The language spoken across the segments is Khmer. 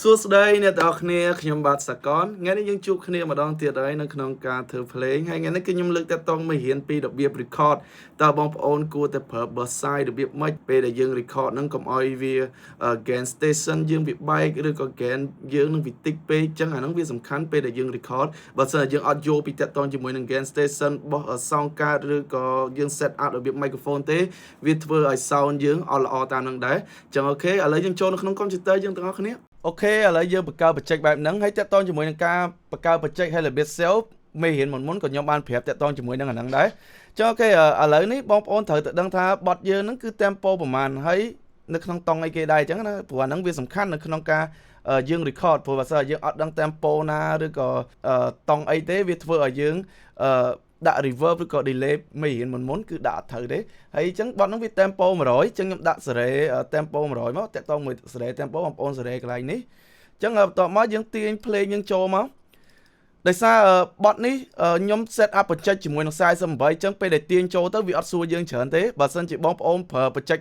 សួស្តីអ្នកទាំងអស់គ្នាខ្ញុំបាទសកលថ្ងៃនេះយើងជួបគ្នាម្ដងទៀតហើយនៅក្នុងការធ្វើភ្លេងហើយថ្ងៃនេះគឺខ្ញុំលើកតាក់ទងមករៀនពីរបៀប record តើបងប្អូនគួរតែប្រើ bus size របៀបម៉េចពេលដែលយើង record ហ្នឹងកុំឲ្យវា gain station យើងវាបែកឬក៏ gain យើងនឹងវាតិចពេកអញ្ចឹងអាហ្នឹងវាសំខាន់ពេលដែលយើង record បើសិនជាយើងអត់យល់ពីតាក់ទងជាមួយនឹង gain station របស់ sound card ឬក៏យើង set up របៀប microphone ទេវាធ្វើឲ្យ sound យើងអត់ល្អតាមនឹងដែរអញ្ចឹងអូខេឥឡូវយើងចូលនៅក្នុង computer យើងទាំងអស់គ្នាអូខេឥឡូវយើងបង្កើតបច្ចេកបែបហ្នឹងហើយតាក់ទងជាមួយនឹងការបង្កើតបច្ចេកហើយរបៀប self មេរៀនមុនក៏ខ្ញុំបានប្រាប់តាក់ទងជាមួយនឹងអាហ្នឹងដែរចុះអូខេឥឡូវនេះបងប្អូនត្រូវតែដឹងថាបទយើងហ្នឹងគឺ tempo ប្រហែលហើយនៅក្នុងតង់អីគេដែរអញ្ចឹងណាព្រោះអាហ្នឹងវាសំខាន់នៅក្នុងការយើង record ព្រោះបើសិនយើងអត់ដឹង tempo ណាឬក៏តង់អីទេវាធ្វើឲ្យយើងដាក់ reverb ឬក៏ delay មេរៀនមុនគឺដាក់អត់ត្រូវទេហើយអញ្ចឹងបទហ្នឹងវា tempo 100អញ្ចឹងខ្ញុំដាក់ សេរី tempo 100មកតាក់ទងមួយសេរី tempo បងប្អូនសេរីកន្លែងនេះអញ្ចឹងបន្ទាប់មកយើងទាញ play យើងចូលមកដោយសារបទនេះខ្ញុំ set up បច្ចេកជាមួយនឹង48អញ្ចឹងពេលដែលទាញចូលទៅវាអត់សួរយើងច្រើនទេបើសិនជាបងប្អូនប្រើបច្ចេក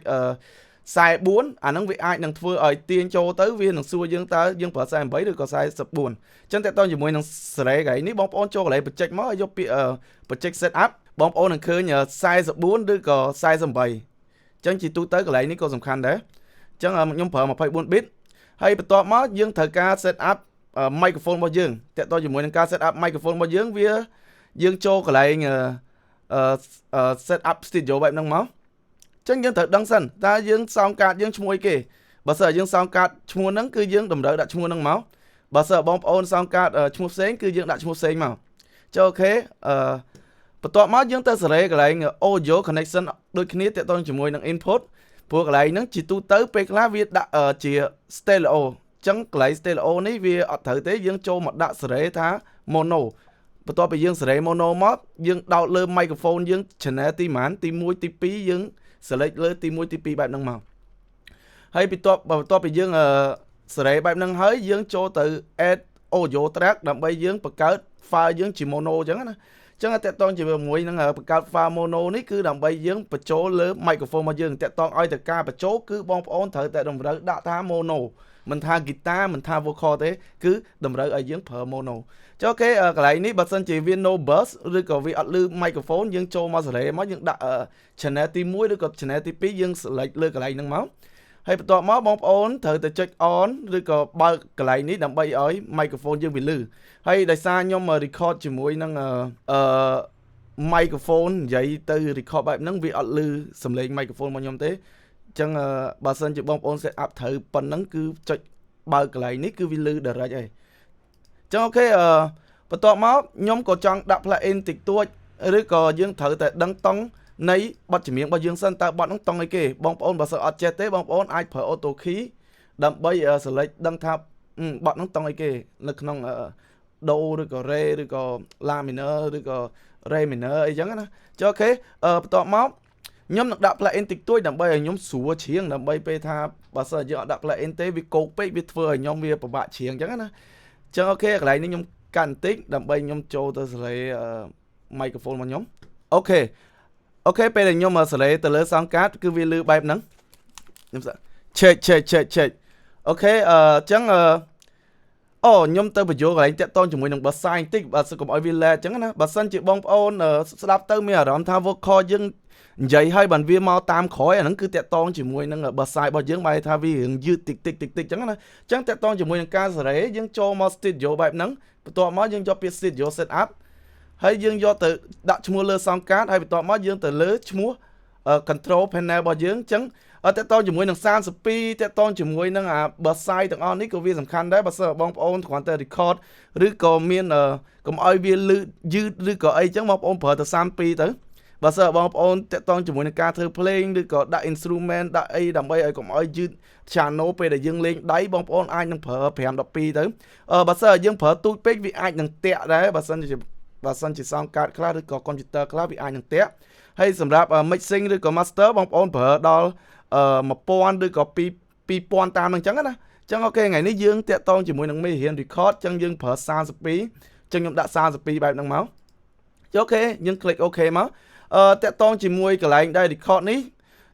44អាហ្នឹងវាអាចនឹងធ្វើឲ្យទាញចូលទៅវានឹងសួរយើងតើយើងប្រើ48ឬក៏44អញ្ចឹងតើតើជាមួយនឹងសេរីកន្លែងនេះបងប្អូនចូលកន្លែងបច្ចេកមកឲ្យយកពាក្យបច្ចេក set up បងប្អូននឹងឃើញ44ឬក៏48អញ្ចឹងជាទូទៅកន្លែងនេះក៏សំខាន់ដែរអញ្ចឹងខ្ញុំប្រើ24 bit ហើយបន្ទាប់មកយើងត្រូវការ set up microphone របស់យើងតើតើជាមួយនឹងការ set up microphone របស់យើងវាយើងចូលកន្លែងset up studio បែបហ្នឹងមកចឹងយើងត្រូវដឹងសិនតើយើង sound card យើងឈ្មោះអីគេបើសិនយើង sound card ឈ្មោះហ្នឹងគឺយើងតម្រូវដាក់ឈ្មោះហ្នឹងមកបើសិនបងប្អូន sound card ឈ្មោះផ្សេងគឺយើងដាក់ឈ្មោះផ្សេងមកចុះអូខេបន្ទាប់មកយើងទៅសេរីកន្លែង audio connection ដូចគ្នាទាក់ទងជាមួយនឹង input ព្រោះកន្លែងហ្នឹងជាទូទៅពេលខ្លះវាដាក់ជា stereo ចឹងកន្លែង stereo នេះវាអត់ត្រូវទេយើងចូលមកដាក់សេរីថា mono បន្ទាប់ពីយើងសេរី mono មកយើងដោតលើ microphone យើង channel ទីប៉ុន្មានទី1ទី2យើងselect លើទី1ទី2បែបហ្នឹងមកហើយបន្ទាប់ពីយើងសេរីបែបហ្នឹងហើយយើងចូលទៅ add audio track ដើម្បីយើងបង្កើត file យើងជា mono អញ្ចឹងណាអញ្ចឹងតើតងជាមួយនឹងបង្កើត file mono នេះគឺដើម្បីយើងបញ្ចូលលើ microphone របស់យើងតើតងឲ្យតែការបញ្ចូលគឺបងប្អូនត្រូវតែតម្រូវដាក់ថា mono មិនថា guitar មិនថា vocal ទេគឺតម្រូវឲ្យយើងប្រើ mono ចុះអូខេកន្លែងនេះបើសិនជាវា no burst ឬក៏វាអត់លឺ microphone យើងចូលមកសេរីមកយើងដាក់ channel ទី1ឬក៏ channel ទី2យើង select លើកន្លែងហ្នឹងមកហើយបន្ទាប់មកបងប្អូនត្រូវតែចុច on ឬក៏បើកកន្លែងនេះដើម្បីឲ្យ microphone យើងវាលឺហើយដោយសារខ្ញុំ record ជាមួយនឹងmicrophone និយាយទៅ record បែបហ្នឹងវាអត់លឺសំឡេង microphone របស់ខ្ញុំទេអញ្ចឹងបើសិនជាបងប្អូន set up ត្រូវប៉ុណ្ណឹងគឺចុចបើកកន្លែងនេះគឺវាលឺ direct ហើយអញ្ចឹងអូខេបន្ទាប់មកខ្ញុំក៏ចង់ដាក់ plugin តិចតួចឬក៏យើងត្រូវតែដឹងតង់នៃបទចម្រៀងរបស់យើងសិនតើបទហ្នឹងតង់អីគេបងប្អូនបើសិនអត់ចេះទេបងប្អូនអាចប្រើ auto key ដើម្បី select ដឹងថាបទហ្នឹងតង់អីគេនៅក្នុង do ឬក៏ re ឬក៏ la minor ឬក៏ re minor អីចឹងណាចុះអូខេបន្ទាប់មកខ្ញុំនឹងដាក់ plugin តិចតួចដើម្បីឲ្យខ្ញុំស្រួលច្រៀងដើម្បីពេលថាបើសិនយើងអត់ដាក់ plugin ទេវាកោកពេកវាធ្វើឲ្យខ្ញុំវាពិបាកច្រៀងចឹងណាចឹងអូខេកន្លែងនេះខ្ញុំកាន់បន្តិចដើម្បីខ្ញុំចូលទៅសេរី microphone របស់ខ្ញុំអូខេពេលដែលខ្ញុំសេរីទៅលើ sound card គឺវាលឺបែបហ្នឹងខ្ញុំcheck អូខេចឹងខ្ញុំទៅបញ្ចូលកន្លែងតាក់ទងជាមួយនឹង bus size បន្តិចបើសិនកុំឲ្យវា lag ចឹងណាបើសិនជាបងប្អូនស្ដាប់ទៅមានអារម្មណ៍ថា vocal យើងនិយាយឲ្យបានវាមកតាមក្រោយអាហ្នឹងគឺតាក់ទងជាមួយនឹង bus size របស់យើងបែរថាវារឿងយឺតតិចចឹងណាចឹងតាក់ទងជាមួយនឹងការសេរីយើងចូលមក studio បែបហ្នឹងបន្ទាប់មកយើងយកពាក្យ studio set up ហើយយើងយកទៅដាក់ឈ្មោះលើ sound card ហើយបន្ទាប់មកយើងទៅលើឈ្មោះ control panel របស់យើងអញ្ចឹងតើតើជាមួយនឹង32តើតើជាមួយនឹង bus size ទាំងអស់នេះក៏វាសំខាន់ដែរបើសិនបងប្អូនគ្រាន់តែ record ឬក៏មានកុំឲ្យវាលឺយឺតឬក៏អីចឹងបងប្អូនប្រើទៅ32ទៅបើសិនបងប្អូនតើតើជាមួយនឹងការធ្វើភ្លេងឬក៏ដាក់ instrument ដាក់អីដើម្បីឲ្យកុំឲ្យយឺត channel ពេលដែលយើងលេងដៃបងប្អូនអាចនឹងប្រើ5 12ទៅបើសិនយើងប្រើទូចពេកវាអាចនឹងតាក់ដែរបើសិនជា sound card ខ្លះឬក៏ computer ខ្លះវាអាចនឹងតាក់ហើយសម្រាប់ mixing ឬក៏ master បងប្អូនប្រើដល់1000ឬក៏2000តាមហ្នឹងចឹងណាចឹងអូខេថ្ងៃនេះយើងតាក់ទងជាមួយនឹងមេរៀន record ចឹងយើងប្រើ32ចឹងខ្ញុំដាក់32បែបហ្នឹងមកអូខេយើង click OK មកតាក់ទងជាមួយកន្លែងដែល record នេះ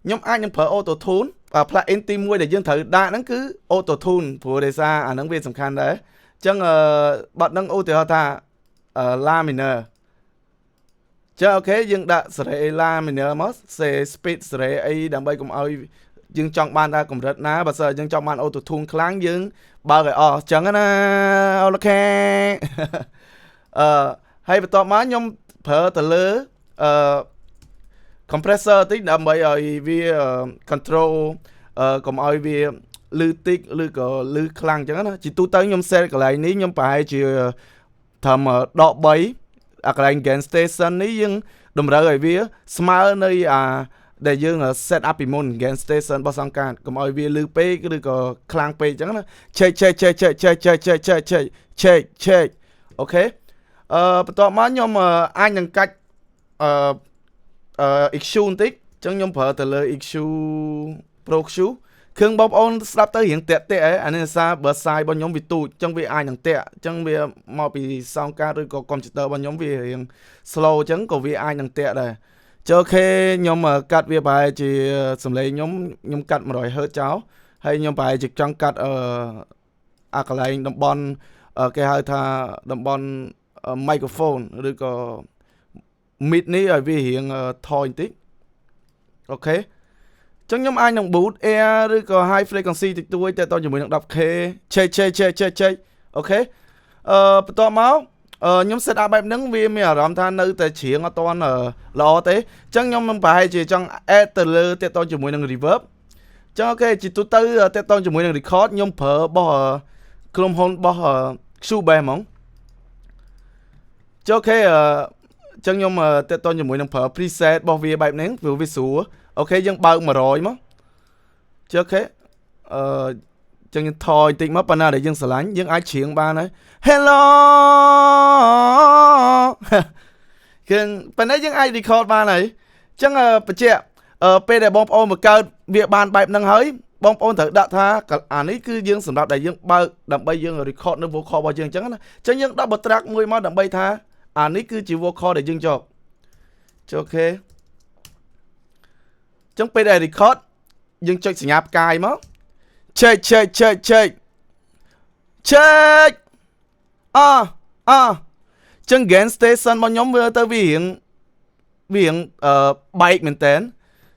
nhóm ai nhóm phở auto tune và plugin tí mùi để dương thử đa nắng cứ auto tune phù đề xa nắng viên sầm khăn đấy chẳng bật nâng ô tiểu ta la minor chứ ok dương đã sẽ la minor mất sẽ speed sẽ ấy đằng bay cùng ơi dương chọn ban ra cùng rất ná và giờ dương chọn ban auto tune kháng dương ba rồi chẳng á ok hay bắt đầu má nhóm phở từ lứa compressor tí đằng bay rồi vì control cùng ơi vì lư tích lư có lư kháng chẳng á chỉ tu tới nhóm xe cái này ní nhóm phải chỉ thầm đọ bấy cái này gain station ní nhưng đồng ra rồi vì smart nơi để dương set up môn gain station bao sang can cùng ơi vì lư pe cái lư có kháng pe chẳng á chơi ok bắt đầu má nhóm ai nhận cách issue tích chẳng nhóm phở từ lời issue pro issue khương bóng ôn sắp tới hiện tệ tệ ấy anh sao bờ sai bao nhóm bị tụ trong vì ai nhận tệ trong vì mau bị sao ca rồi có computer bao nhóm vì hiện slow chẳng có vì ai nhận tệ đây cho khi nhóm mà cắt vì bài chỉ sầm lấy nhóm cắt mà rồi hơi cháu hay nhóm bài chỉ trong cắt cái này đồng bon cái hai tha đồng bon microphone rồi có mic ní ở vì hiện thôi tí ok chẳng nhóm ai nông boot air rồi có high frequency thì tôi cho chúng mình đọc khe chơi ok bắt đầu máu nhóm set up bài nâng vì mình ở làm than nơi tại chuyện ở toàn lo thế chẳng nhóm bài chỉ trong ether để tôi chúng mình reverb chẳng ok chỉ tôi tới để tôi chúng mình record nhóm phở bỏ clone hole bỏ su bè mỏng cho ok chẳng nhóm để tôi chúng mình phở preset bỏ vì bài nâng vì số ok dân bao mà rồi mất chứ ok chân thôi tính mất pana để dân sờ lánh dân ai chuyện ba nói hello khen pana dân ai record ba này chẳng bật trẻ pe để bom ôn một câu việc bàn bài nâng hới bom ôn thử đã tha ấy cứ dân sầm đạp để dân bao đầm bay dân record nó vô kho bao dân chẳng chẳng dân đã bật track mười máu đầm bay tha ấy cứ chỉ vô kho để dân cho ok chẳng bây giờ record nhưng chơi sẽ nháp cài mất chơi chẳng gain station bao nhóm vừa tới viện bike mình tên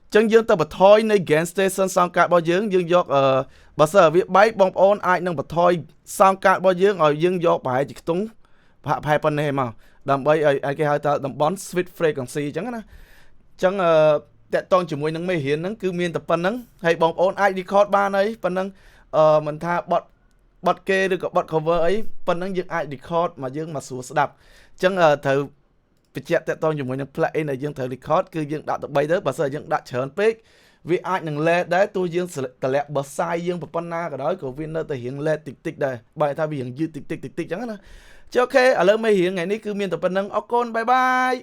chẳng dương ta bật thôi nơi gain station sound card bao dương dương dọc bà sở việc bike bóng ôn ai nâng bật thôi sound card bao dương ở dương dọc bài chỉ túng hai phần này mà đầm bay ai cái hai ta đầm bón switch frequency chẳng á chẳngแต่ตอนจมูกนังไม่เห็นนังคือมีแต่ปนนังให้บองโอนไอดีคอร์ดบ้านไอ้ปนนังมันท่าบอทเกย์หรือกับบอท cover ไอ้ปนนังยังไอดีคอร์ดมายังมาสู่สดับจังเธอไปเจ็บแต่ตอนจมูกนังเพลย์ในยังเธอดีคอร์ดคือยังดัดตัวใบเด้อภาษายังดัดเฉินเป๊กvì aiนังเล่ได้ตัวยังแต่แหลกบอสไซยังปนหน้าก็ได้ก็วินเนอร์แต่เห็นเล่ติ๊กได้ใบท่าวิยังยืดติ๊กจังนะเจ้าโอเคเริ่มไม่เห็นไงนี่คือมีแต่ปนนังเอาก้นบาย